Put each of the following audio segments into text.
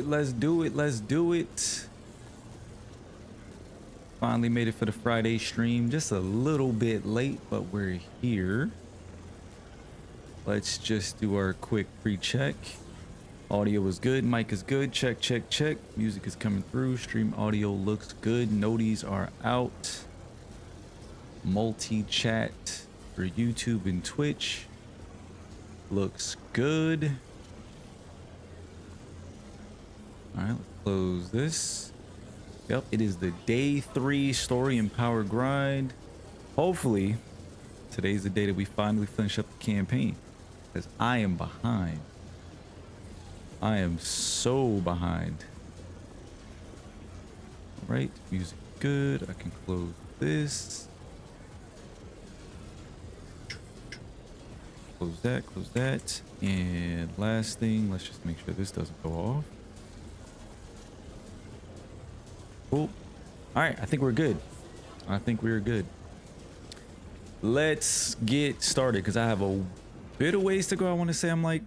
it. Let's do it. Let's do it. Finally made it for the Friday stream. Just a little bit late, but we're here. Let's just do our quick pre-check. Audio is good. Mic is good. Check, check, check. Music is coming through. Stream audio looks good. Noties are out. Multi-chat for YouTube and Twitch looks good. All right, let's close this. Yep, it is the day 3 story and power grind. Hopefully, today's the day that we finally finish up the campaign, because I am behind. I am so behind. All right, music good. I can close this. Close that, close that. And last thing, let's just make sure this doesn't go off. Cool. All right, I think we're good. I think we're good. Let's get started, because I have a bit of ways to go. I want to say I'm like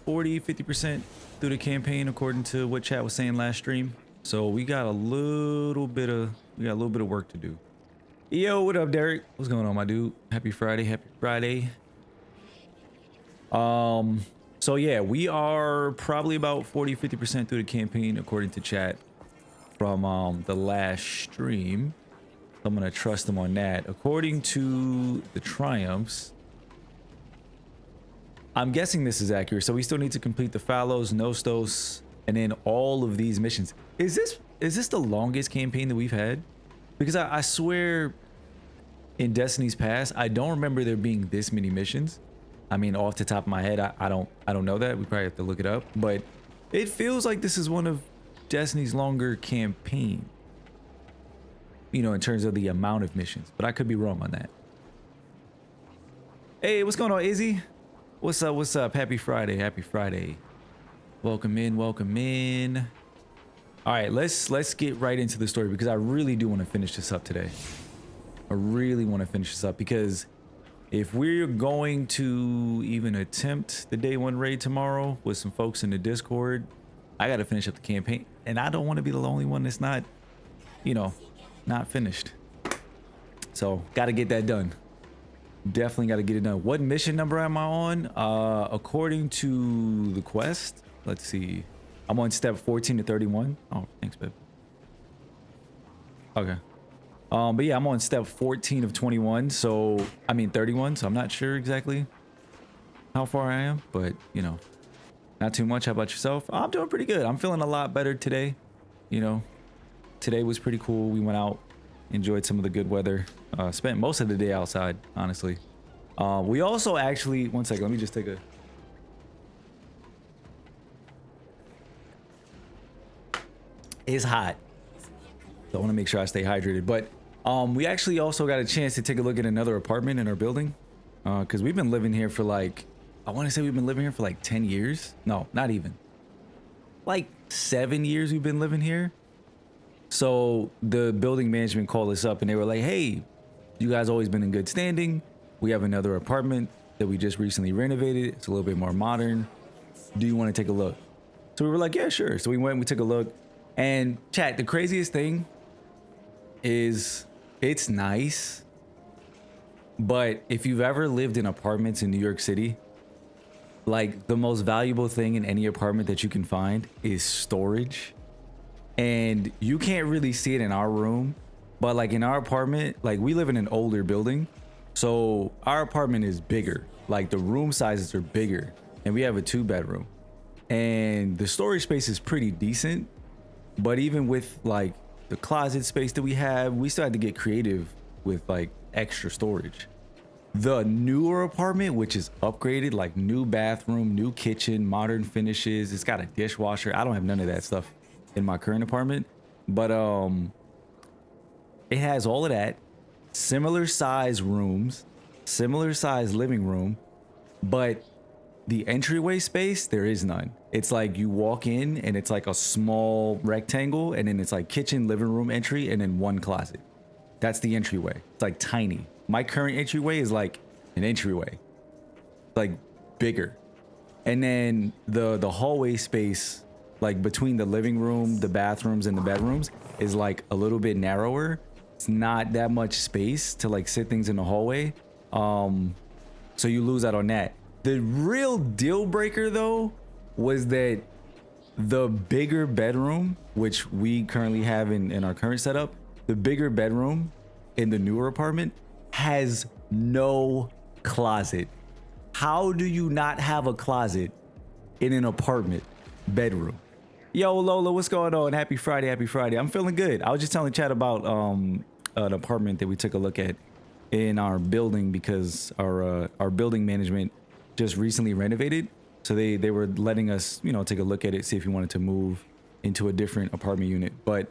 40-50% through the campaign according to what chat was saying last stream. So we got a little bit of work to do. Yo, what up, Derek? What's going on, my dude? Happy Friday, happy Friday. So yeah, we are probably about 40-50% through the campaign according to chat from the last stream. I'm gonna trust them on that. According to the triumphs, I'm guessing this is accurate. So we still need to complete the Fallows, Nostos, and then all of these missions. Is this the longest campaign that we've had? Because I swear in Destiny's past, I don't remember there being this many missions. I mean, off the top of my head, I don't know that. We probably have to look it up, but it feels like this is one of Destiny's longer campaign, you know, in terms of the amount of missions, but I could be wrong on that. Hey, what's going on, Izzy? What's up? What's up? Happy Friday. Happy Friday. Welcome in. Welcome in. All right, let's get right into the story, because I really do want to finish this up today. I really want to finish this up, because if we're going to even attempt the day 1 raid tomorrow with some folks in the Discord, I got to finish up the campaign, and I don't want to be the only one that's not, you know, not finished. So got to get that done. Definitely got to get it done. What mission number am I on? According to the quest, let's see. I'm on step 14 to 31. Oh, thanks, babe. Okay. But yeah, I'm on step 14 of 21. So, I mean 31. So I'm not sure exactly how far I am, but you know, not too much. How about yourself? I'm doing pretty good. I'm feeling a lot better today. You know, today was pretty cool. We went out, enjoyed some of the good weather. Spent most of the day outside, honestly. We also actually, one second, let me just take a... It's hot. So I want to make sure I stay hydrated. But we actually also got a chance to take a look at another apartment in our building. Because we've been living here for like, I want to say we've been living here for like 10 years. No, not even. Like 7 years we've been living here. So the building management called us up and they were like, hey, you guys always been in good standing. We have another apartment that we just recently renovated. It's a little bit more modern. Do you want to take a look? So we were like, yeah, sure. So we went and we took a look. And chat, the craziest thing is it's nice. But if you've ever lived in apartments in New York City, like the most valuable thing in any apartment that you can find is storage. And you can't really see it in our room, but like in our apartment, like we live in an older building. So our apartment is bigger, like the room sizes are bigger, and we have a 2-bedroom and the storage space is pretty decent. But even with like the closet space that we have, we still had to get creative with like extra storage. The newer apartment, which is upgraded, like new bathroom, new kitchen, modern finishes. It's got a dishwasher. I don't have none of that stuff in my current apartment, but it has all of that. Similar size rooms, similar size living room, but the entryway space, there is none. It's like you walk in and it's like a small rectangle, and then it's like kitchen, living room entry, and then one closet. That's the entryway. It's like tiny. My current entryway is like an entryway, like bigger. And then the hallway space, like between the living room, the bathrooms, and the bedrooms is like a little bit narrower. It's not that much space to like sit things in the hallway. So you lose out on that. The real deal breaker though was that the bigger bedroom, which we currently have in our current setup, the bigger bedroom in the newer apartment has no closet. How do you not have a closet in an apartment bedroom? Yo, Lola, what's going on? Happy Friday, happy Friday. I'm feeling good. I was just telling Chad about an apartment that we took a look at in our building because our building management just recently renovated. So they were letting us, you know, take a look at it, see if we wanted to move into a different apartment unit. But,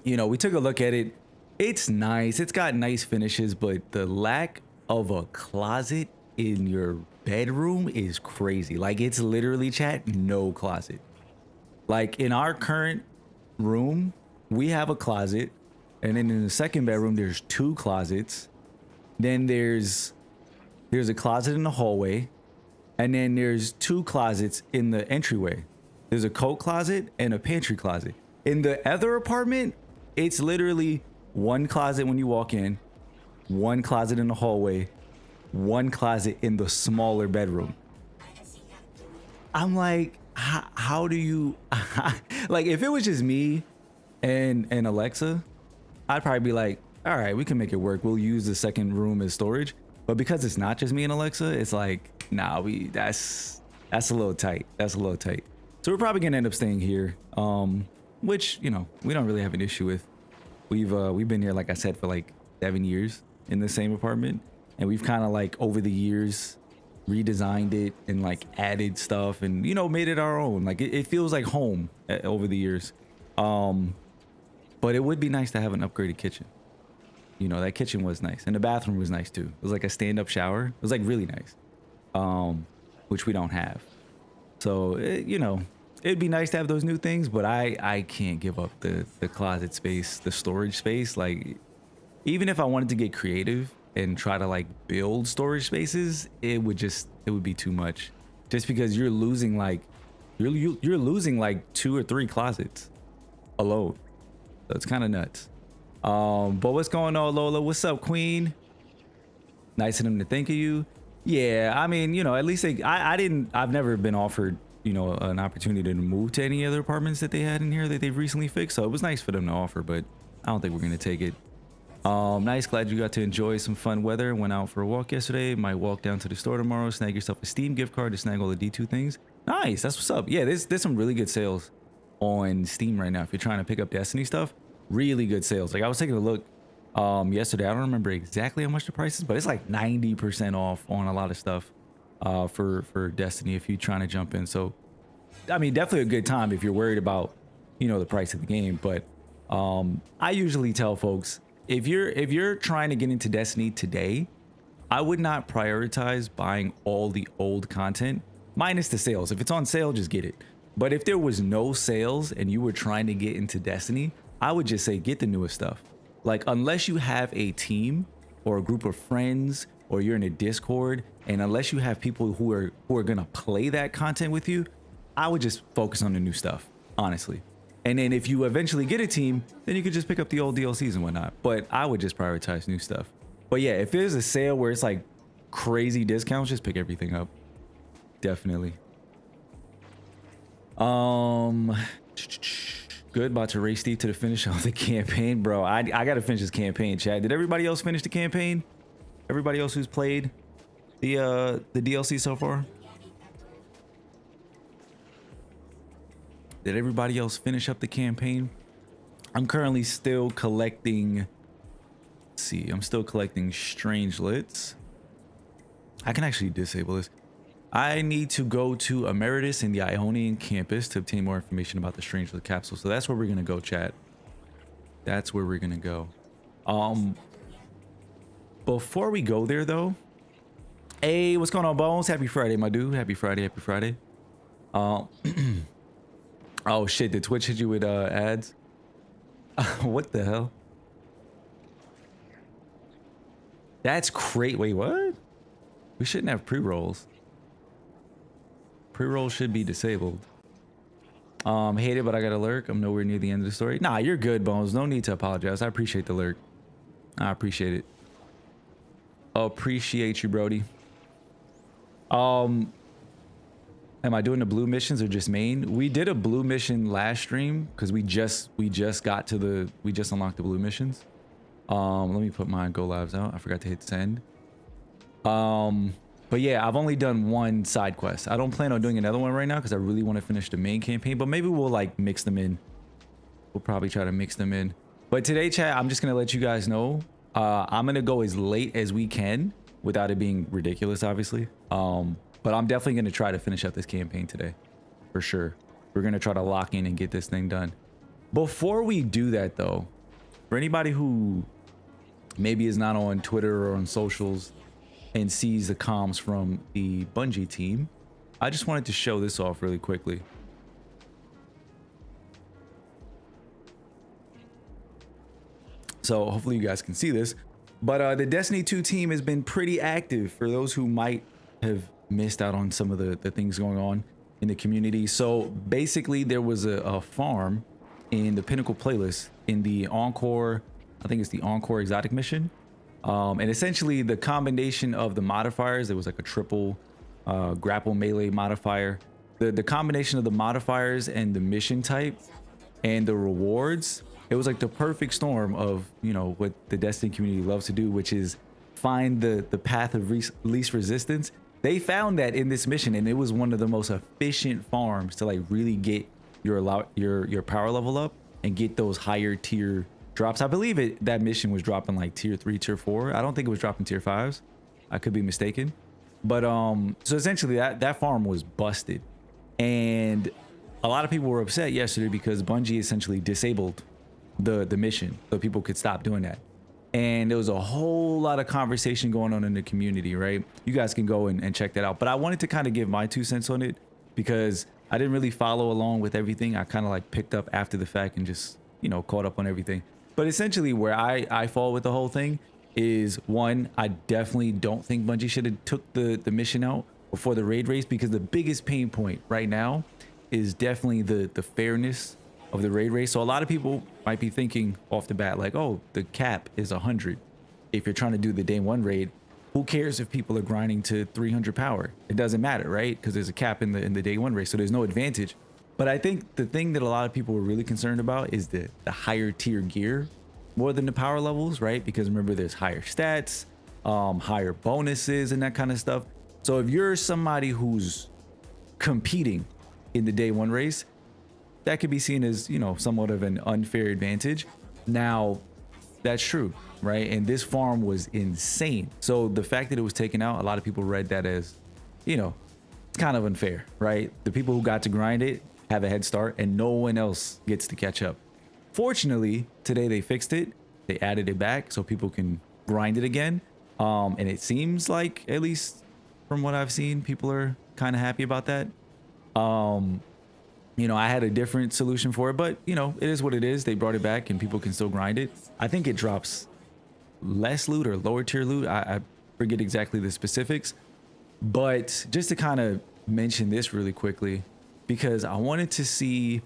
you know, we took a look at it. It's nice. It's got nice finishes, but the lack of a closet in your bedroom is crazy. Like, it's literally, chat, no closet. Like, in our current room, we have a closet. And then in the second bedroom, there's 2 closets. Then there's a closet in the hallway. And then there's 2 closets in the entryway. There's a coat closet and a pantry closet. In the other apartment, it's literally 1 closet when you walk in, 1 closet in the hallway, 1 closet in the smaller bedroom. I'm like, how do you, like, if it was just me and Alexa, I'd probably be like, all right, we can make it work. We'll use the second room as storage. But because it's not just me and Alexa, it's like, nah, that's a little tight. That's a little tight. So we're probably gonna end up staying here, which, you know, we don't really have an issue with. We've been here, like I said, for like 7 years in the same apartment, and we've kind of like over the years redesigned it and like added stuff and, you know, made it our own. Like it feels like home over the years. But it would be nice to have an upgraded kitchen. You know, that kitchen was nice, and the bathroom was nice too. It was like a stand-up shower. It was like really nice, which we don't have. So you know, it'd be nice to have those new things, but I can't give up the closet space, the storage space. Like, even if I wanted to get creative and try to like build storage spaces, it would be too much, just because you're losing like you're losing like 2 or 3 closets alone. So it's kind of nuts. But what's going on, Lola? What's up, Queen? Nice of them to think of you. Yeah, I mean, you know, at least I've never been offered, you know, an opportunity to move to any other apartments that they had in here that they've recently fixed. So it was nice for them to offer, but I don't think we're gonna take it. Nice, glad you got to enjoy some fun weather. Went out for a walk yesterday. Might walk down to the store tomorrow. Snag yourself a Steam gift card to snag all the D2 things. Nice, that's what's up. Yeah, there's some really good sales on Steam right now if you're trying to pick up Destiny stuff. Really good sales. Like, I was taking a look yesterday. I don't remember exactly how much the price is, but it's like 90% off on a lot of stuff for Destiny if you're trying to jump in. So I mean, definitely a good time if you're worried about, you know, the price of the game. But I usually tell folks, if you're trying to get into Destiny today, I would not prioritize buying all the old content minus the sales. If it's on sale, just get it. But if there was no sales and you were trying to get into Destiny, I would just say get the newest stuff. Like, unless you have a team or a group of friends, or you're in a Discord, and unless you have people who are gonna play that content with you, I would just focus on the new stuff, honestly. And then if you eventually get a team, then you could just pick up the old DLCs and whatnot. But I would just prioritize new stuff. But yeah, if there's a sale where it's like crazy discounts, just pick everything up. Definitely. Good, about to race Steve to the finish of the campaign, bro. I gotta finish this campaign, Chad. Did everybody else finish the campaign? Everybody else who's played the DLC so far? Did everybody else finish up the campaign? I'm currently still collecting. Let's see, I'm still collecting Strangelets. I can actually disable this. I need to go to Emeritus in the Ionian campus to obtain more information about the Strangelet capsule. So that's where we're gonna go, chat. That's where we're gonna go. Before we go there though, hey, what's going on, Bones? Happy Friday, my dude. Happy Friday, happy Friday. Oh shit, did Twitch hit you with ads? What the hell? That's great. Wait, what? We shouldn't have pre-rolls. Pre-roll should be disabled. Hate it, but I got to lurk. I'm nowhere near the end of the story. Nah, you're good, Bones. No need to apologize. I appreciate the lurk. I appreciate it. Appreciate you, Brody. Am I doing the blue missions or just main? We did a blue mission last stream because we just unlocked the blue missions. Let me put my go lives out. I forgot to hit send. But yeah, I've only done one side quest. I don't plan on doing another one right now because I really want to finish the main campaign, but maybe we'll like mix them in. We'll probably try to mix them in. But today, chat, I'm just gonna let you guys know. I'm gonna go as late as we can without it being ridiculous, obviously. But I'm definitely gonna try to finish up this campaign today, for sure. We're gonna try to lock in and get this thing done. Before we do that, though, for anybody who maybe is not on Twitter or on socials and sees the comms from the Bungie team, I just wanted to show this off really quickly. So hopefully you guys can see this, but the Destiny 2 team has been pretty active for those who might have missed out on some of the things going on in the community. So basically there was a farm in the Pinnacle playlist in the Encore, I think it's the Encore exotic mission. And essentially the combination of the modifiers, there was like a triple grapple melee modifier. The combination of the modifiers and the mission type and the rewards, it was like the perfect storm of, you know, what the Destiny community loves to do, which is find the path of least resistance. They found that in this mission, and it was one of the most efficient farms to like really get your power level up and get those higher tier drops. I believe that mission was dropping like tier 3, tier 4. I don't think it was dropping tier 5s. I could be mistaken. But so essentially that farm was busted. And a lot of people were upset yesterday because Bungie essentially disabled the mission so people could stop doing that. And there was a whole lot of conversation going on in the community, right? You guys can go and check that out. But I wanted to kind of give my 2 cents on it because I didn't really follow along with everything. I kind of like picked up after the fact and just, you know, caught up on everything. But essentially where I fall with the whole thing is, one, I definitely don't think Bungie should have took the mission out before the raid race, because the biggest pain point right now is definitely the fairness of the raid race. So a lot of people might be thinking off the bat like, oh, the cap is 100. If you're trying to do the day 1 raid, who cares if people are grinding to 300 power? It doesn't matter, right? Because there's a cap in the day 1 race, so there's no advantage. But I think the thing that a lot of people were really concerned about is the higher tier gear more than the power levels, right? Because remember, there's higher stats, higher bonuses and that kind of stuff. So if you're somebody who's competing in the day 1 race, that could be seen as, you know, somewhat of an unfair advantage. Now, that's true, right? And this farm was insane. So the fact that it was taken out, a lot of people read that as, you know, it's kind of unfair, right? The people who got to grind it have a head start and no one else gets to catch up. Fortunately, today they fixed it. They added it back so people can grind it again. And it seems like, at least from what I've seen, people are kind of happy about that. You know, I had a different solution for it, but you know, it is what it is. They brought it back and people can still grind it. I think it drops less loot or lower tier loot. I forget exactly the specifics, but just to kind of mention this really quickly, because I wanted to see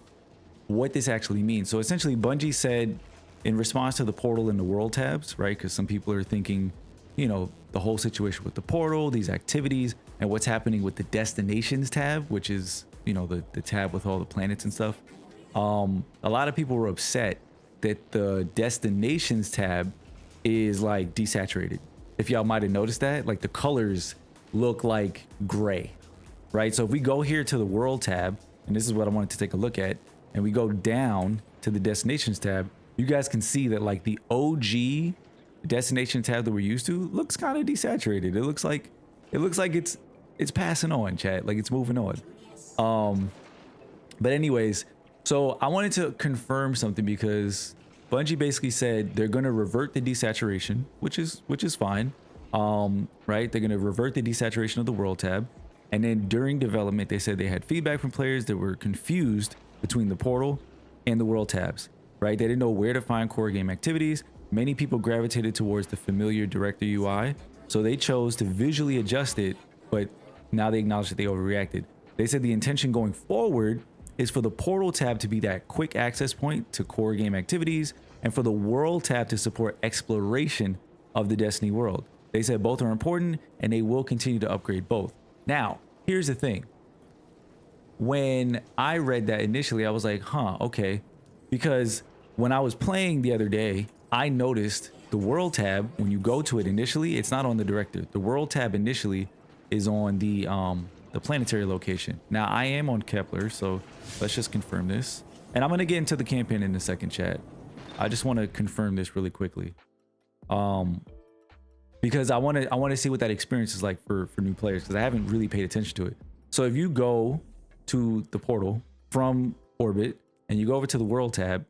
what this actually means. So essentially Bungie said in response to the portal and the world tabs, right? Because some people are thinking, you know, the whole situation with the portal, these activities, and what's happening with the destinations tab, which is, you know, the tab with all the planets and stuff. A lot of people were upset that the destinations tab is like desaturated. If y'all might have noticed that, like the colors look like gray, right? So if we go here to the world tab, and this is what I wanted to take a look at, and we go down to the destinations tab, you guys can see that like the OG destination tab that we're used to looks kind of desaturated. It looks like it's passing on, chat, like it's moving on. But anyways, so I wanted to confirm something because Bungie basically said they're going to revert the desaturation, which is fine. Right? They're going to revert the desaturation of the world tab. And then during development, they said they had feedback from players that were confused between the portal and the world tabs, right? They didn't know where to find core game activities. Many people gravitated towards the familiar director UI. So they chose to visually adjust it, but now they acknowledge that they overreacted. They said the intention going forward is for the portal tab to be that quick access point to core game activities, and for the world tab to support exploration of the Destiny world. They said both are important and they will continue to upgrade both. Now, here's the thing. When I read that initially, I was like, huh, okay. Because when I was playing the other day, I noticed the world tab, when you go to it initially, it's not on the director. The world tab initially is on the planetary location. Now, I am on Kepler, so let's just confirm this. And I'm going to get into the campaign in a second, chat. I just want to confirm this really quickly. Because I want to see what that experience is like for new players, because I haven't really paid attention to it. So if you go to the portal from orbit and you go over to the world tab,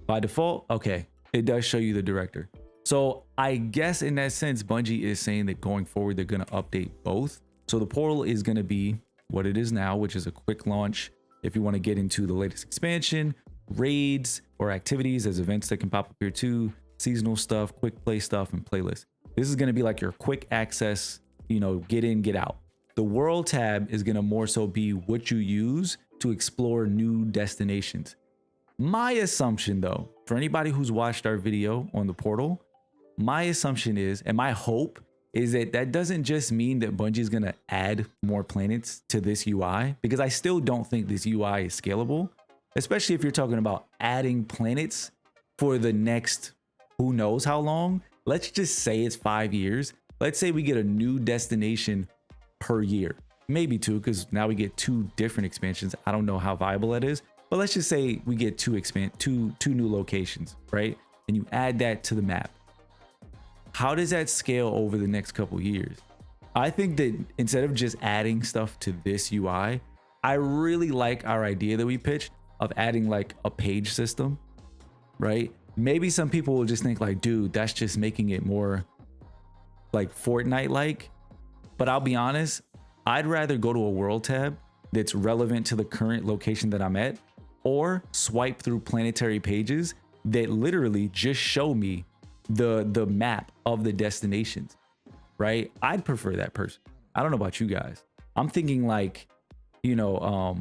by default, okay, it does show you the director. So I guess in that sense, Bungie is saying that going forward, they're going to update both. So the portal is going to be what it is now, which is a quick launch. If you want to get into the latest expansion, raids or activities, as events that can pop up here too, seasonal stuff, quick play stuff, and playlists. This is going to be like your quick access, you know, get in, get out. The world tab is going to more so be what you use to explore new destinations. My assumption though, for anybody who's watched our video on the portal, my assumption is, and my hope is that that doesn't just mean that Bungie is going to add more planets to this UI, because I still don't think this UI is scalable, especially if you're talking about adding planets for the next, who knows how long. Let's just say it's 5 years. Let's say we get a new destination per year, maybe 2, because now we get 2 different expansions. I don't know how viable that is, but let's just say we get two new locations, right? And you add that to the map. How does that scale over the next couple years? I think that instead of just adding stuff to this UI, I really like our idea that we pitched of adding like a page system, right? Maybe some people will just think like, dude, that's just making it more like Fortnite-like. But I'll be honest, I'd rather go to a world tab that's relevant to the current location that I'm at, or swipe through planetary pages that literally just show me the map of the destinations, right? I'd prefer that person. I don't know about you guys. I'm thinking like, you know,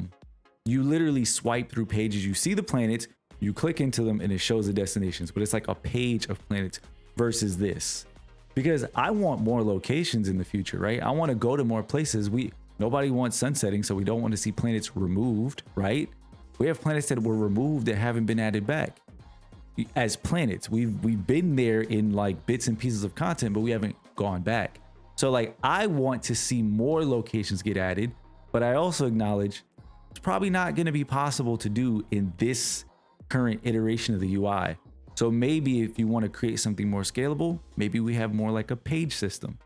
you literally swipe through pages, you see the planets, you click into them and it shows the destinations, but it's like a page of planets versus this. Because I want more locations in the future, right? I want to go to more places. Nobody wants sunsetting, so we don't want to see planets removed, right? We have planets that were removed that haven't been added back as planets. We've been there in like bits and pieces of content, but we haven't gone back. So like, I want to see more locations get added, but I also acknowledge it's probably not going to be possible to do in this current iteration of the UI. So maybe if you want to create something more scalable, maybe we have more like a page system.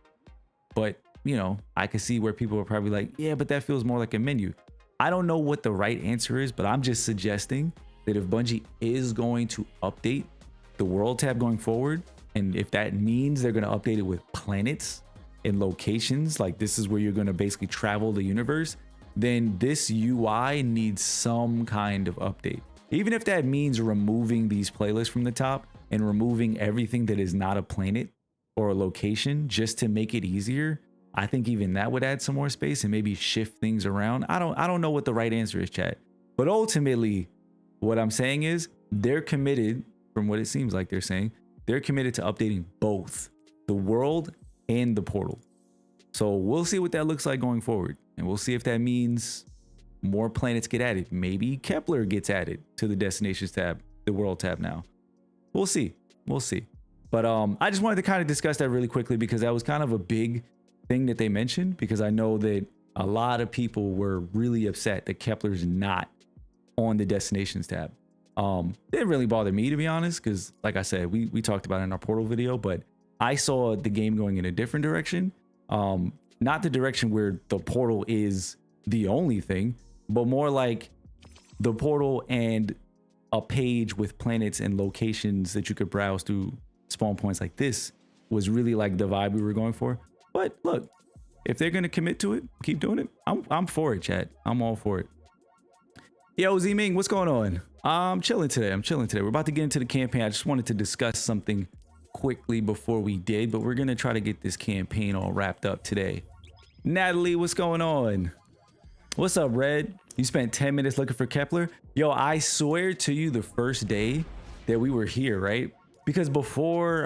But, you know, I can see where people are probably like, yeah, but that feels more like a menu. I don't know what the right answer is, but I'm just suggesting that if Bungie is going to update the world tab going forward, and if that means they're going to update it with planets and locations, like this is where you're going to basically travel the universe, then this UI needs some kind of update. Even if that means removing these playlists from the top and removing everything that is not a planet or a location just to make it easier, I think even that would add some more space and maybe shift things around. I don't know what the right answer is, chat. But ultimately, what I'm saying is they're committed, from what it seems like they're saying, they're committed to updating both the world and the portal. So we'll see what that looks like going forward. And we'll see if that means more planets get added. Maybe Kepler gets added to the destinations tab, the world tab now. We'll see. We'll see. But I just wanted to kind of discuss that really quickly because that was kind of a big thing that they mentioned, because I know that a lot of people were really upset that Kepler's not on the destinations tab. Didn't really bother me, to be honest, because like I said, we talked about it in our portal video, but I saw the game going in a different direction. Not the direction where the portal is the only thing, but more like the portal and a page with planets and locations that you could browse through spawn points like this was really like the vibe we were going for. But look, if they're going to commit to it, keep doing it. I'm for it, chat. I'm all for it. Yo, Z-Ming, what's going on? I'm chilling today. We're about to get into the campaign. I just wanted to discuss something quickly before we did, but we're going to try to get this campaign all wrapped up today. Natalie, what's going on? What's up, Red? You spent 10 minutes looking for Kepler? Yo, I swear to you, the first day that we were here, right? Because before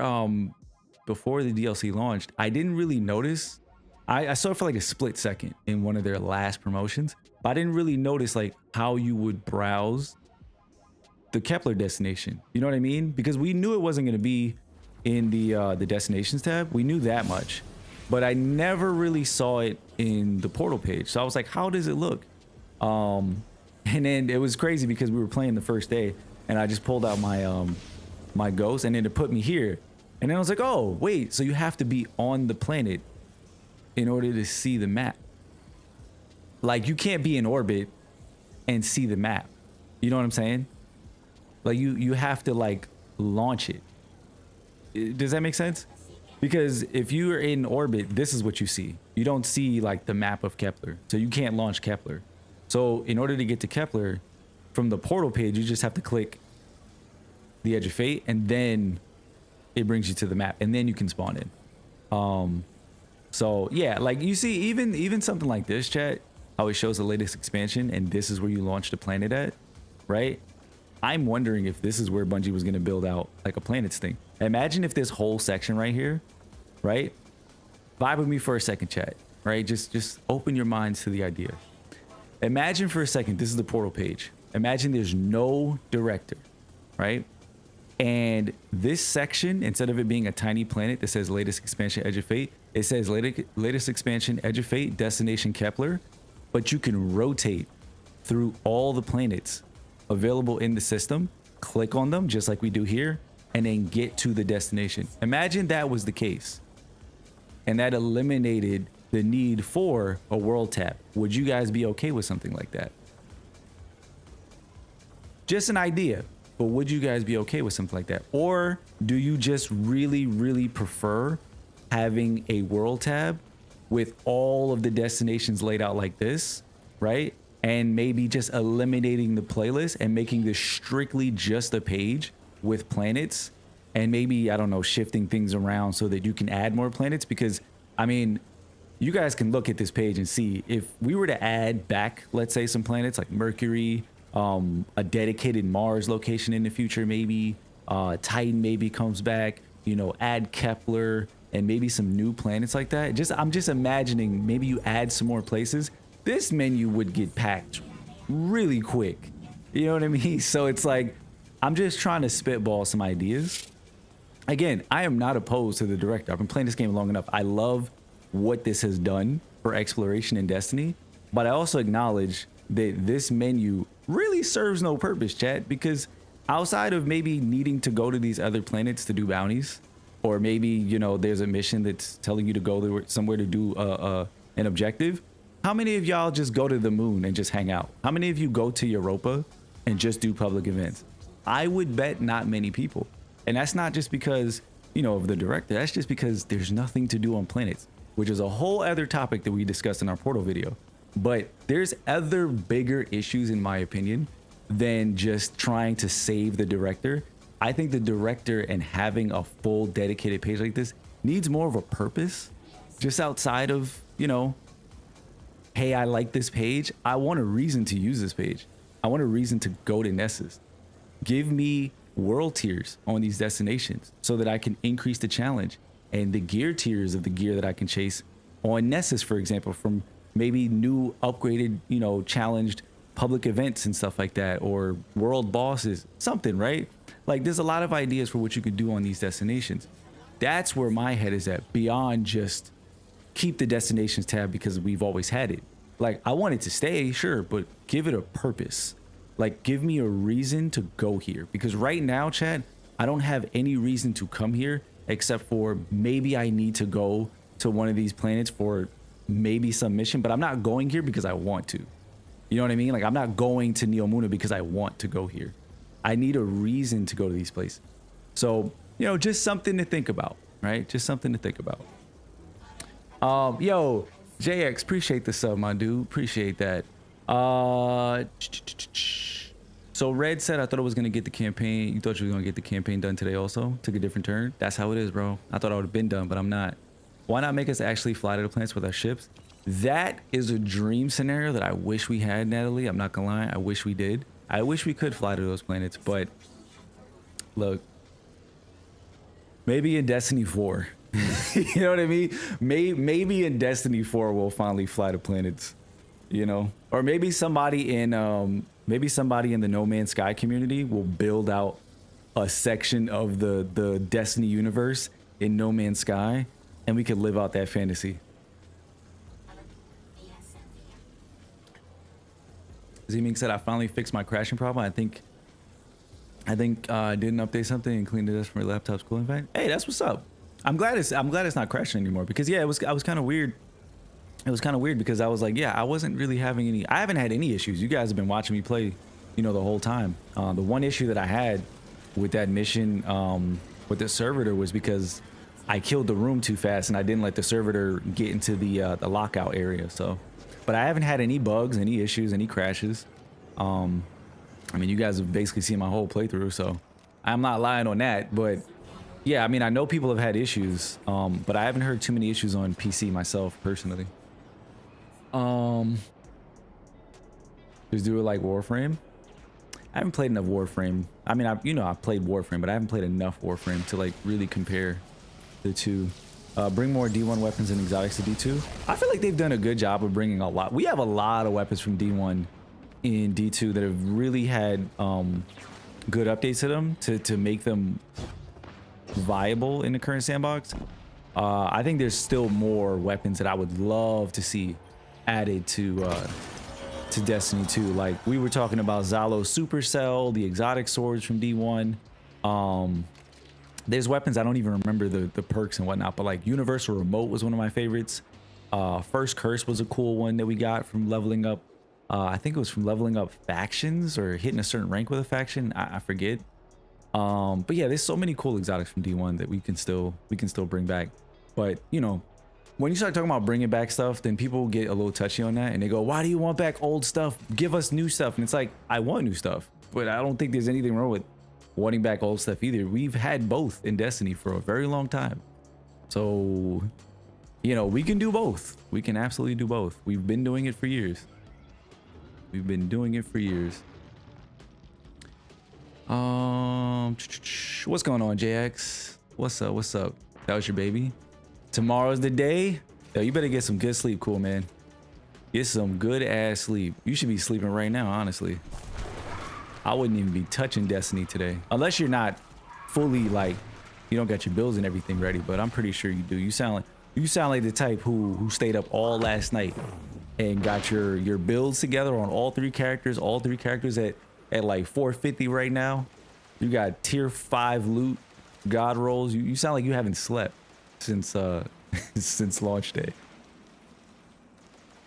the DLC launched, I didn't really notice. I saw it for like a split second in one of their last promotions, but I didn't really notice like how you would browse the Kepler destination. You know what I mean? Because we knew it wasn't going to be in the destinations tab. We knew that much, but I never really saw it in the portal page. So I was like, how does it look? And then it was crazy because we were playing the first day and I just pulled out my my ghost and then it put me here. And then I was like, oh, wait, so you have to be on the planet in order to see the map. Like you can't be in orbit and see the map. You know what I'm saying? Like you have to like launch it. Does that make sense? Because if you are in orbit, this is what you see. You don't see like the map of Kepler. So you can't launch Kepler. So in order to get to Kepler from the portal page, you just have to click the Edge of Fate and then it brings you to the map and then you can spawn in. So yeah, like you see even something like this, chat, how it shows the latest expansion and this is where you launch the planet at, right? I'm wondering if this is where Bungie was going to build out like a planets thing. Imagine if this whole section right here, right? Vibe with me for a second, chat, right? Just open your minds to the idea. Imagine for a second, this is the portal page. Imagine there's no director, right? And this section, instead of it being a tiny planet that says latest expansion Edge of Fate, it says latest expansion Edge of Fate, destination Kepler, but you can rotate through all the planets available in the system, click on them just like we do here, and then get to the destination. Imagine that was the case. And that eliminated the need for a world tab. Would you guys be okay with something like that? Just an idea, but would you guys be okay with something like that? Or do you just really, really prefer having a world tab with all of the destinations laid out like this, right? And maybe just eliminating the playlist and making this strictly just a page with planets and maybe, I don't know, shifting things around so that you can add more planets? Because I mean, you guys can look at this page and see if we were to add back, let's say some planets like Mercury, a dedicated Mars location in the future, maybe Titan maybe comes back, you know, add Kepler and maybe some new planets like that. I'm just imagining maybe you add some more places. This menu would get packed really quick. You know what I mean? So it's like, I'm just trying to spitball some ideas. Again, I am not opposed to the director. I've been playing this game long enough. I love what this has done for exploration in Destiny, but I also acknowledge that this menu really serves no purpose, chat, because outside of maybe needing to go to these other planets to do bounties, or maybe, you know, there's a mission that's telling you to go there somewhere to do an objective. How many of y'all just go to the moon and just hang out? How many of you go to Europa and just do public events? I would bet not many people. And that's not just because, you know, of the director. That's just because there's nothing to do on planets, which is a whole other topic that we discussed in our Portal video. But there's other bigger issues, in my opinion, than just trying to save the director. I think the director and having a full dedicated page like this needs more of a purpose, just outside of, you know, hey, I like this page. I want a reason to use this page. I want a reason to go to Nessus. Give me world tiers on these destinations so that I can increase the challenge and the gear tiers of the gear that I can chase on Nessus, for example, from maybe new upgraded, you know, challenged public events and stuff like that, or world bosses, something, right? Like there's a lot of ideas for what you could do on these destinations. That's where my head is at, beyond just keep the destinations tab because we've always had it. Like I want it to stay, sure, but give it a purpose. Like give me a reason to go here, because right now, Chad, I don't have any reason to come here except for maybe I need to go to one of these planets for maybe some mission, but I'm not going here because I want to. You know what I mean? Like I'm not going to Neomuna because I want to go here. I need a reason to go to these places. So, you know, just something to think about, right? Just something to think about. Yo, JX, appreciate the sub, my dude. Appreciate that. So Red said, I thought I was going to get the campaign. You thought you were going to get the campaign done today also? Took a different turn. That's how it is, bro. I thought I would have been done, but I'm not. Why not make us actually fly to the planets with our ships? That is a dream scenario that I wish we had, Natalie. I'm not gonna lie. I wish we did. I wish we could fly to those planets, but look, maybe in Destiny 4. You know what I mean? Maybe in Destiny 4 we'll finally fly to planets, you know? Or maybe somebody in the No Man's Sky community will build out a section of the Destiny universe in No Man's Sky, and we could live out that fantasy. Z-Ming said I finally fixed my crashing problem. I think I didn't update something and cleaned it up from my laptop's cooling fan. Hey, that's what's up. I'm glad it's not crashing anymore, because yeah, I was kind of weird. It was kind of weird because I was like, yeah, I wasn't really having any. I haven't had any issues. You guys have been watching me play, you know, the whole time. The one issue that I had with that mission with the servitor was because I killed the room too fast and I didn't let the servitor get into the lockout area. So, but I haven't had any bugs, any issues, any crashes. I mean, you guys have basically seen my whole playthrough, so I'm not lying on that. But yeah, I mean, I know people have had issues, but I haven't heard too many issues on PC myself personally. Just do it like Warframe. I haven't played enough Warframe. I mean, I've played Warframe, but I haven't played enough Warframe to like really compare the two. Bring more D1 weapons and exotics to D2. I feel like they've done a good job of bringing a lot. We have a lot of weapons from D1 in D2 that have really had good updates to them to make them viable in the current sandbox. I think there's still more weapons that I would love to see added to Destiny 2. Like we were talking about Zalo Supercell, the exotic swords from D1. There's weapons I don't even remember the perks and whatnot, but like Universal Remote was one of my favorites. First Curse was a cool one that we got from leveling up. I think it was from leveling up factions or hitting a certain rank with a faction. I forget. But yeah, there's so many cool exotics from D1 that we can still bring back. But you know, when you start talking about bringing back stuff, then people get a little touchy on that and they go, why do you want back old stuff? Give us new stuff. And it's like, I want new stuff, but I don't think there's anything wrong with wanting back old stuff either. We've had both in Destiny for a very long time. So, you know, we can do both. We can absolutely do both. We've been doing it for years. We've been doing it for years. What's going on, JX? What's up? What's up? That was your baby? Tomorrow's the day? Yo, you better get some good sleep, cool man. Get some good ass sleep. You should be sleeping right now, honestly. I wouldn't even be touching Destiny today. Unless you're not fully like, you don't got your builds and everything ready, but I'm pretty sure you do. You sound like the type who stayed up all last night and got your builds together on all three characters at like 450 right now. You got tier 5 loot, god rolls. You sound like you haven't slept since since launch day.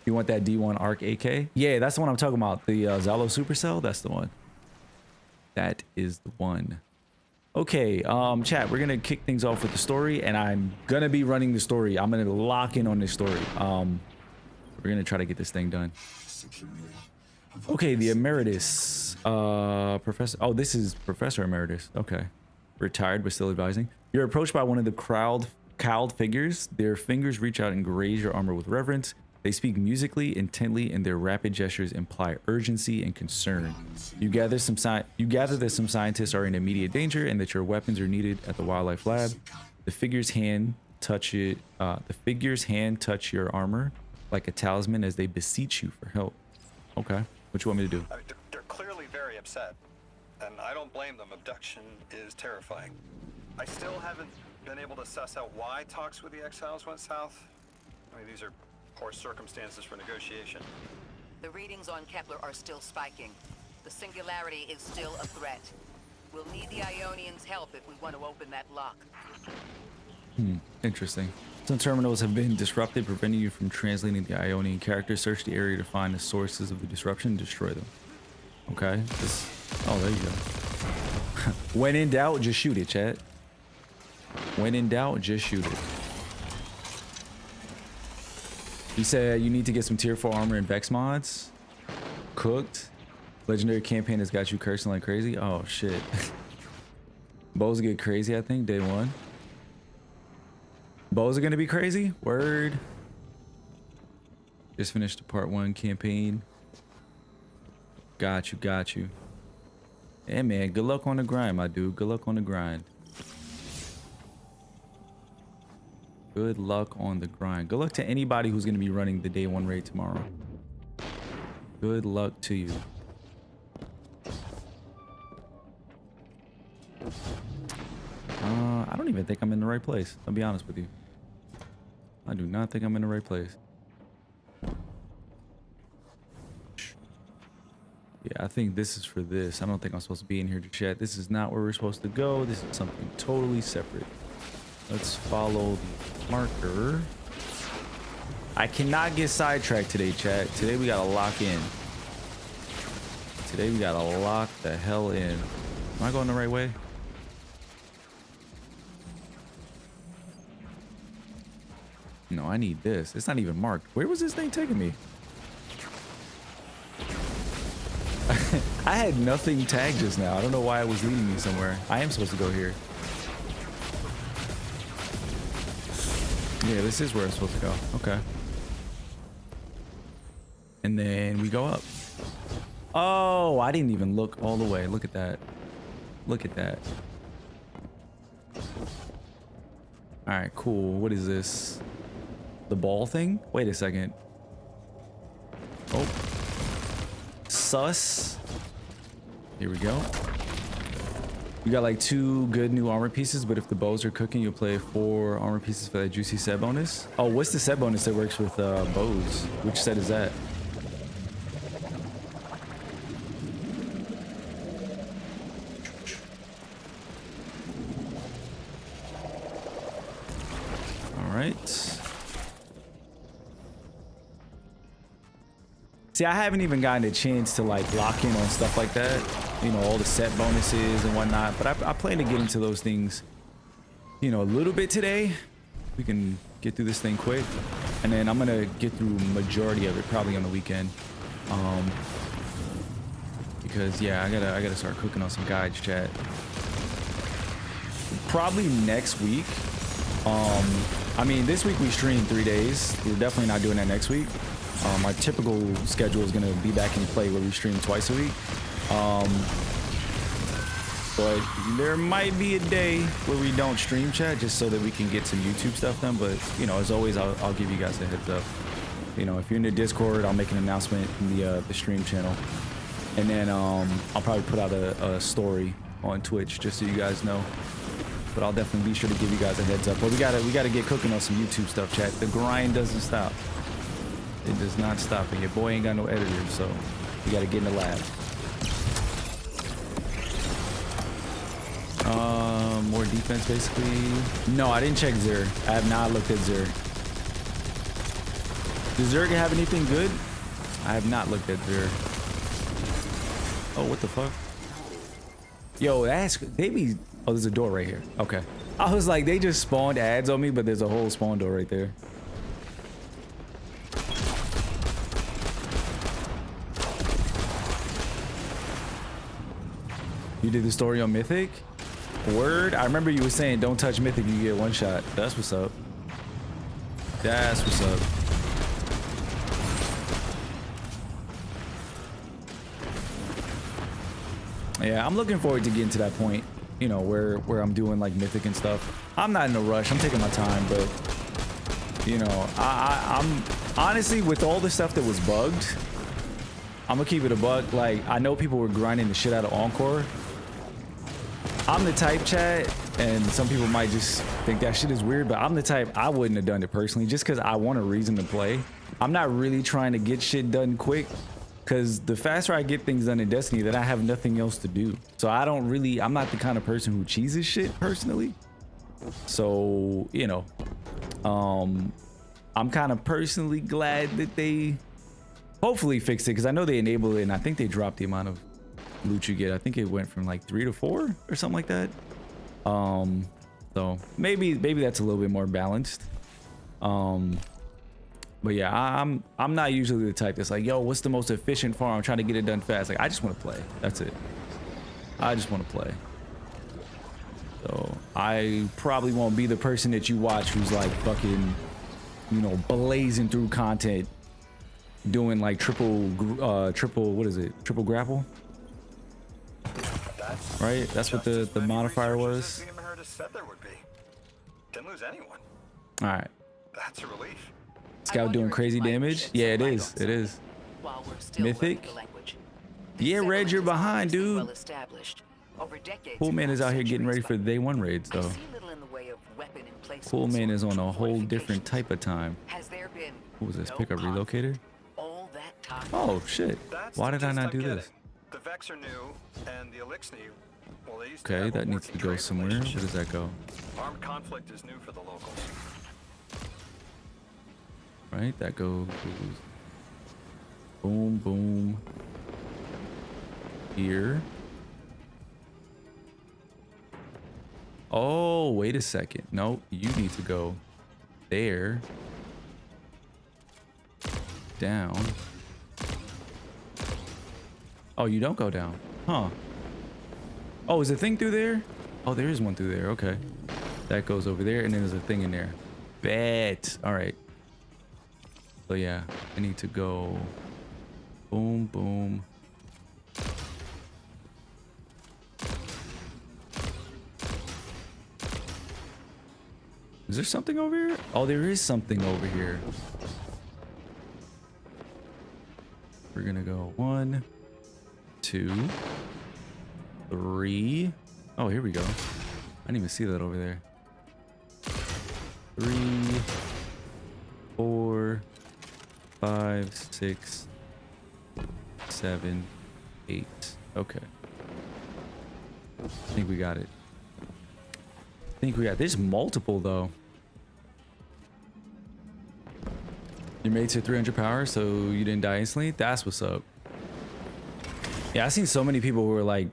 You want that D1 Arc AK? Yeah, that's the one I'm talking about. The Zalo Supercell, that's the one. That is the one. Okay, chat, we're gonna kick things off with the story, and I'm gonna be running the story. I'm gonna lock in on this story. We're gonna try to get this thing done. Okay, the Emeritus Professor. Oh, this is Professor Emeritus. Okay, retired but still advising. You're approached by one of the cowled figures. Their fingers reach out and graze your armor with reverence. They speak musically, intently, and their rapid gestures imply urgency and concern. You gather that some scientists are in immediate danger and that your weapons are needed at the wildlife lab. The figure's hand touch your armor like a talisman as they beseech you for help. Okay, what you want me to do? They're clearly very upset, and I don't blame them. Abduction is terrifying. I still haven't been able to suss out why talks with the exiles went south. I mean, these are poor circumstances for negotiation. The readings on Kepler are still spiking. The singularity is still a threat. We'll need the Ionians' help if we want to open that lock. Interesting. Some terminals have been disrupted, preventing you from translating the Ionian characters. Search the area to find the sources of the disruption and destroy them. Okay. Oh, there you go. When in doubt, just shoot it, chat. When in doubt, just shoot it. He said you need to get some tier 4 armor and Vex mods. Cooked. Legendary campaign has got you cursing like crazy. Oh shit. Bows get crazy, I think, day 1. Bows are gonna be crazy? Word. Just finished the part 1 campaign. Got you, got you. Hey man, good luck on the grind, my dude. Good luck on the grind. Good luck on the grind. Good luck to anybody who's going to be running the day 1 raid tomorrow. Good luck to you. I don't even think I'm in the right place. I'll be honest with you. I do not think I'm in the right place. Yeah, I think this is for this. I don't think I'm supposed to be in here to chat. This is not where we're supposed to go. This is something totally separate. Let's follow the marker. I cannot get sidetracked today, chat. Today we gotta lock in. Today we gotta lock the hell in. Am I going the right way? No, I need this. It's not even marked. Where was this thing taking me? I had nothing tagged just now. I don't know why it was leading me somewhere. I am supposed to go here. Yeah, this is where I'm supposed to go. Okay. And then we go up. Oh, I didn't even look all the way. Look at that. Look at that. All right, cool. What is this? The ball thing? Wait a second. Oh. Sus. Here we go. We got like 2 good new armor pieces, but if the bows are cooking, you'll play 4 armor pieces for that juicy set bonus. Oh, what's the set bonus that works with bows? Which set is that? All right. See, I haven't even gotten a chance to like lock in on stuff like that. You know, all the set bonuses and whatnot. But I plan to get into those things, you know, a little bit today. We can get through this thing quick. And then I'm going to get through majority of it probably on the weekend. Because, yeah, I gotta start cooking on some guides, chat. Probably next week. I mean, this week we streamed 3 days. We're definitely not doing that next week. Our typical schedule is going to be back in play where we stream twice a week. But there might be a day where we don't stream, chat, just so that we can get some YouTube stuff done. But, you know, as always, I'll give you guys a heads up. You know, if you're in the Discord, I'll make an announcement in the stream channel. And then I'll probably put out a story on Twitch just so you guys know. But I'll definitely be sure to give you guys a heads up. But we gotta get cooking on some YouTube stuff, chat. The grind doesn't stop. It does not stop, and your boy ain't got no editor, so you gotta get in the lab. More defense, basically. No, I didn't check Zer. I have not looked at Zer. Does Zer have anything good? I have not looked at Zer. Oh, what the fuck? Yo, they be. Oh, there's a door right here. Okay. I was like, they just spawned ads on me, but there's a whole spawn door right there. You did the story on Mythic? Word? I remember you were saying don't touch Mythic, you get 1 shot. That's what's up. That's what's up. Yeah, I'm looking forward to getting to that point, you know, where I'm doing like Mythic and stuff. I'm not in a rush. I'm taking my time, but you know, I'm honestly, with all the stuff that was bugged, I'm gonna keep it a buck. Like, I know people were grinding the shit out of Encore. I'm the type, chat, and some people might just think that shit is weird, but I'm the type, I wouldn't have done it personally just because I want a reason to play. I'm not really trying to get shit done quick, because the faster I get things done in Destiny, then I have nothing else to do. So I'm not the kind of person who cheeses shit personally. So, you know, I'm kind of personally glad that they hopefully fixed it, because I know they enabled it, and I think they dropped the amount of loot you get. I think it went from like 3 to 4 or something like that. So maybe that's a little bit more balanced. But yeah, I'm not usually the type that's like, yo, what's the most efficient farm? I'm trying to get it done fast. Like, I just want to play. That's it. I just want to play. So I probably won't be the person that you watch who's like fucking, you know, blazing through content doing like triple, what is it? Triple grapple, That's right? That's what just as the many modifier researchers was. as the Emeritus said there would be. Didn't lose anyone. All right. That's a relief. Scout doing crazy damage. Yeah, it is. It is. While we're still Mythic? learning the language. Yeah, Red, you're behind, dude. Well established. Over decades, Cool Man if is not out here getting ready centuries, for the day one raids, I though. see little in the way of weapon emplacements Cool Man or is on a whole fortifications. different type of time. Has there been What was this? no Pickup conflict relocator? all that time? Oh, shit. That's Why the did I gist not I'm do getting. this? The Vex are new, and the Elixni, well, they used to Okay, have a that needs to working go trade somewhere. Where relationship. does that go? Armed conflict is new for the locals. Right, that goes boom, boom. Here. Oh, wait a second. No, you need to go there. Down. Oh, you don't go down. Huh. Oh, is a thing through there? Oh, there is one through there. Okay. That goes over there, and then there's a thing in there. Bet. All right. So yeah, I need to go boom, boom. Is there something over here? Oh, there is something over here. We're gonna go 1, 2, 3. Oh, here we go. I didn't even see that over there. 3, 4, 5, 6, 7, 8. Okay. I think we got it. There's multiple though. Your mates are 300 power, so you didn't die instantly. That's what's up. Yeah, I've seen so many people who are like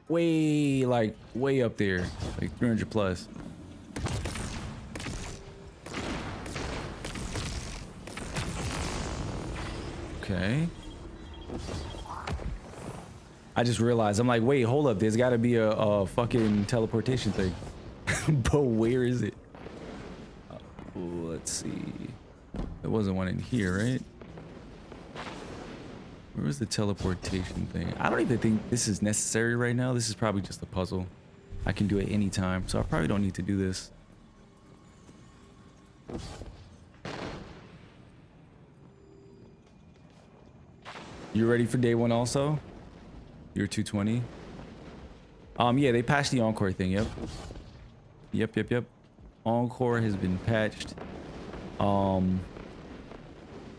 way up there, like 300 plus. Okay. I just realized, I'm like, wait, hold up. There's got to be a fucking teleportation thing. But where is it? Let's see. There wasn't one in here, right? Where was the teleportation thing? I don't even think this is necessary right now. This is probably just a puzzle. I can do it anytime, so I probably don't need to do this. You ready for day one also? You're 220. Yeah, they patched the Encore thing, yep. Yep. Encore has been patched.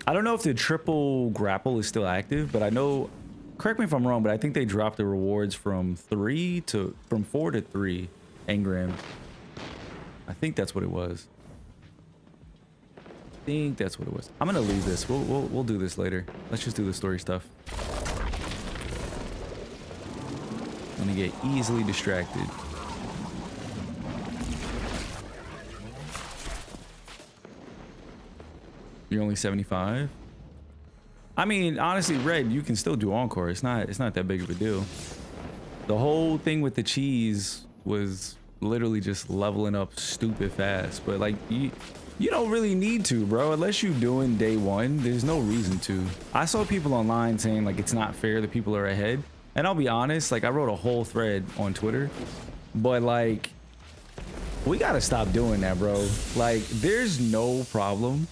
I don't know if the triple grapple is still active, but I know, correct me if I'm wrong, but I think they dropped the rewards from 4 to 3 engrams. I think that's what it was. I'm gonna leave this. We'll do this later. Let's just do the story stuff. I'm gonna get easily distracted. You're only 75. I mean, honestly, Red, you can still do Encore. It's not that big of a deal. The whole thing with the cheese was literally just leveling up stupid fast. But like you don't really need to, bro. Unless you're doing day one, there's no reason to. I saw people online saying like it's not fair that people are ahead. And I'll be honest, like I wrote a whole thread on Twitter, but like we gotta stop doing that, bro. Like there's no problem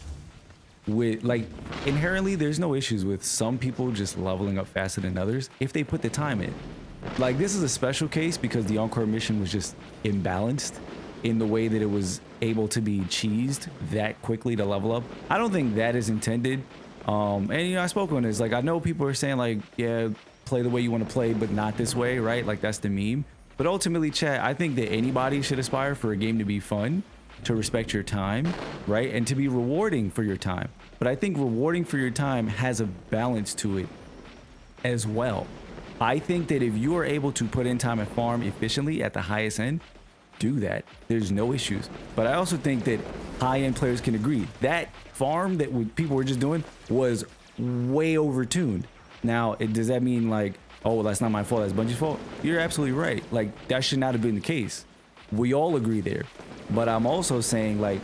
with, like, inherently there's no issues with some people just leveling up faster than others if they put the time in. Like this is a special case because the Encore mission was just imbalanced in the way that it was able to be cheesed that quickly to level up. I don't think that is intended. And you know, I spoke on this, like I know people are saying like, yeah, play the way you want to play, but not this way, right? Like that's the meme. But ultimately, chat, I think that anybody should aspire for a game to be fun, to respect your time, right? And to be rewarding for your time. But I think rewarding for your time has a balance to it as well. I think that if you are able to put in time and farm efficiently at the highest end, do that. There's no issues. But I also think that high-end players can agree that farm that people were just doing was way overtuned. Now, does that mean like, oh, well, that's not my fault, that's Bungie's fault? You're absolutely right. Like that should not have been the case. We all agree there. But I'm also saying, like,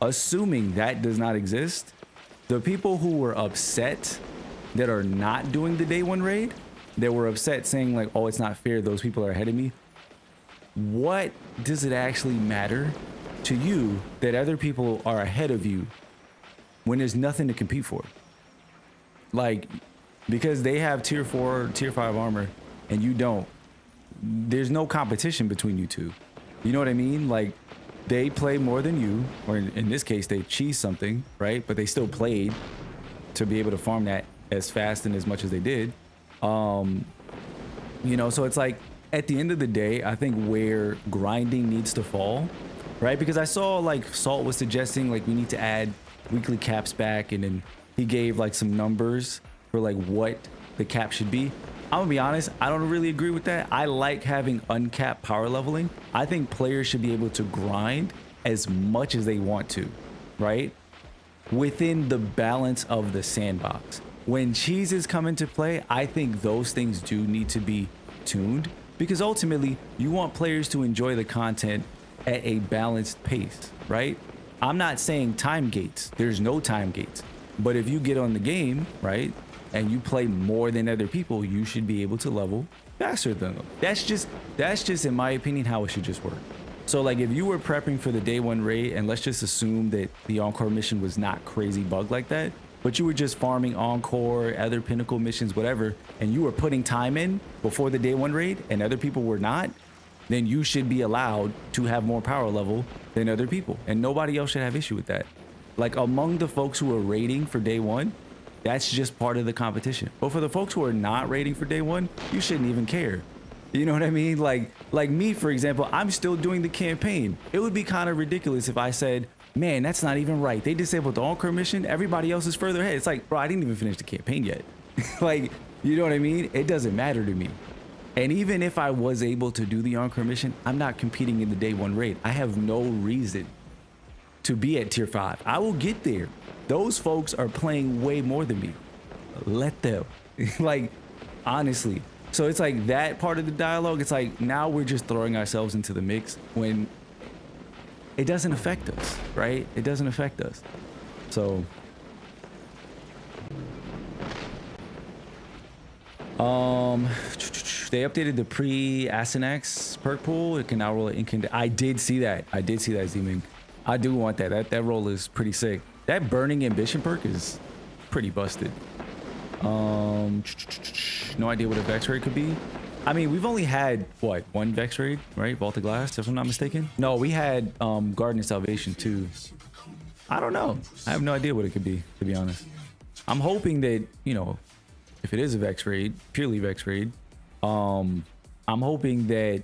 assuming that does not exist, the people who were upset that are not doing the day one raid, that were upset saying like, oh, it's not fair, those people are ahead of me. What does it actually matter to you that other people are ahead of you when there's nothing to compete for? Like, because they have tier 4, tier 5 armor and you don't, there's no competition between you two. You know what I mean? Like, they play more than you, or in this case, they cheese something, right? But they still played to be able to farm that as fast and as much as they did. You know, so it's like, at the end of the day, I think where grinding needs to fall, right? Because I saw like Salt was suggesting like we need to add weekly caps back, and then he gave like some numbers for like what the cap should be. I'm gonna be honest, I don't really agree with that. I like having uncapped power leveling. I think players should be able to grind as much as they want to, right? Within the balance of the sandbox. When cheeses come into play, I think those things do need to be tuned, because ultimately you want players to enjoy the content at a balanced pace, right? I'm not saying time gates. There's no time gates. But if you get on the game, right, and you play more than other people, you should be able to level faster than them. That's just in my opinion how it should just work. So like if you were prepping for the day one raid, and let's just assume that the Encore mission was not crazy bug like that, but you were just farming Encore, other Pinnacle missions, whatever, and you were putting time in before the day one raid and other people were not, then you should be allowed to have more power level than other people. And nobody else should have issue with that. Like among the folks who are raiding for day one, that's just part of the competition. But for the folks who are not raiding for day one, you shouldn't even care. You know what I mean? Like me, for example, I'm still doing the campaign. It would be kind of ridiculous if I said, man, that's not even right. They disabled the Encore mission. Everybody else is further ahead. It's like, bro, I didn't even finish the campaign yet. Like, you know what I mean? It doesn't matter to me. And even if I was able to do the Encore mission, I'm not competing in the day one raid. I have no reason to be at tier 5. I will get there. Those folks are playing way more than me. Let them. Like, honestly. So it's like that part of the dialogue. It's like now we're just throwing ourselves into the mix when it doesn't affect us, right? It doesn't affect us. So they updated the pre-Asanax perk pool. It can now roll an incandescent. I did see that. Z-Ming. I do want that. That roll is pretty sick. That burning ambition perk is pretty busted. No idea what a Vex raid could be. I mean, we've only had what, one Vex raid, right? Vault of Glass, if I'm not mistaken. No, we had Garden of Salvation too. I don't know. I have no idea what it could be, to be honest. I'm hoping that, you know, if it is a Vex raid, purely Vex raid, I'm hoping that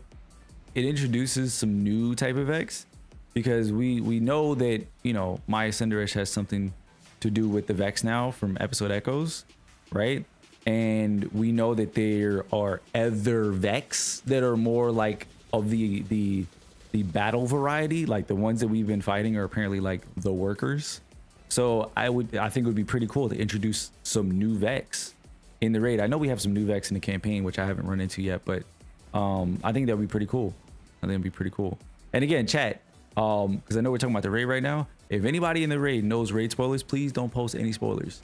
it introduces some new type of Vex, because we know that, you know, Maya Cinderash has something to do with the Vex now from episode Echoes, right? And we know that there are other Vex that are more like of the battle variety, like the ones that we've been fighting are apparently like the workers. So I think it would be pretty cool to introduce some new Vex in the raid. I know we have some new Vex in the campaign, which I haven't run into yet, but I think that would be pretty cool. And again, chat, because I know we're talking about the raid right now. If anybody in the raid knows raid spoilers, please don't post any spoilers.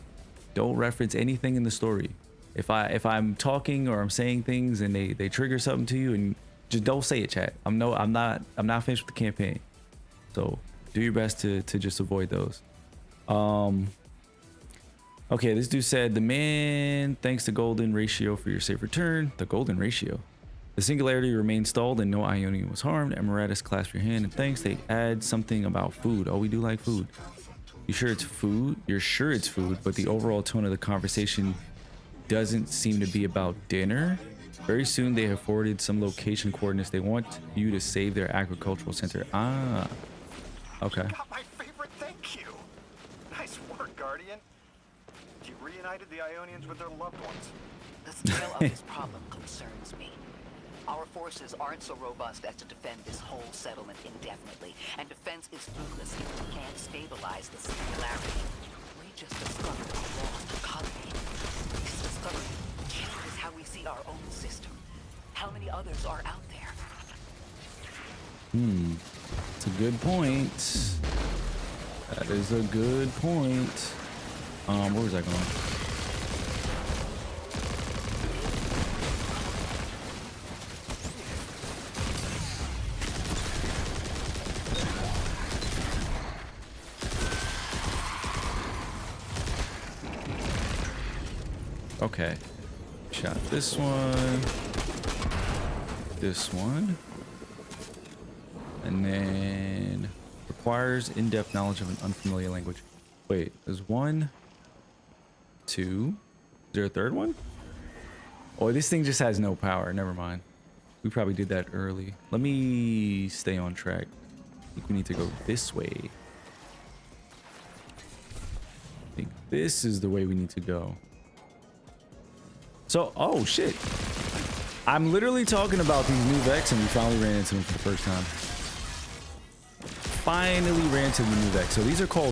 Don't reference anything in the story. If I'm talking or I'm saying things and they trigger something to you, and just don't say it, chat. I'm not finished with the campaign. So do your best to just avoid those. Okay, this dude said, the man thanks to Golden Ratio for your safe return. The Golden Ratio. The singularity remained stalled and no Ionian was harmed. Emeritus, clasp your hand and thanks. They add something about food. Oh, we do like food. You sure it's food? You're sure it's food, but the overall tone of the conversation doesn't seem to be about dinner. Very soon they have forwarded some location coordinates. They want you to save their agricultural center. Ah, okay. You got my favorite thank you. Nice work, Guardian. You reunited the Ionians with their loved ones. The scale of this problem concerns me. Our forces aren't so robust as to defend this whole settlement indefinitely, and defense is fruitless if we can't stabilize the singularity. We just discovered a lost colony. This discovery changes how we see our own system. How many others are out there? It's a good point. That is a good point. Where was I going? Okay. Shot this one. This one. And then requires in-depth knowledge of an unfamiliar language. Wait, there's 1, 2. Is there a third one? Oh, this thing just has no power. Never mind. We probably did that early. Let me stay on track. I think we need to go this way. I think this is the way we need to go. So, oh shit. I'm literally talking about these new Vex and we finally ran into them for the first time. Finally ran to the new Vex. So these are called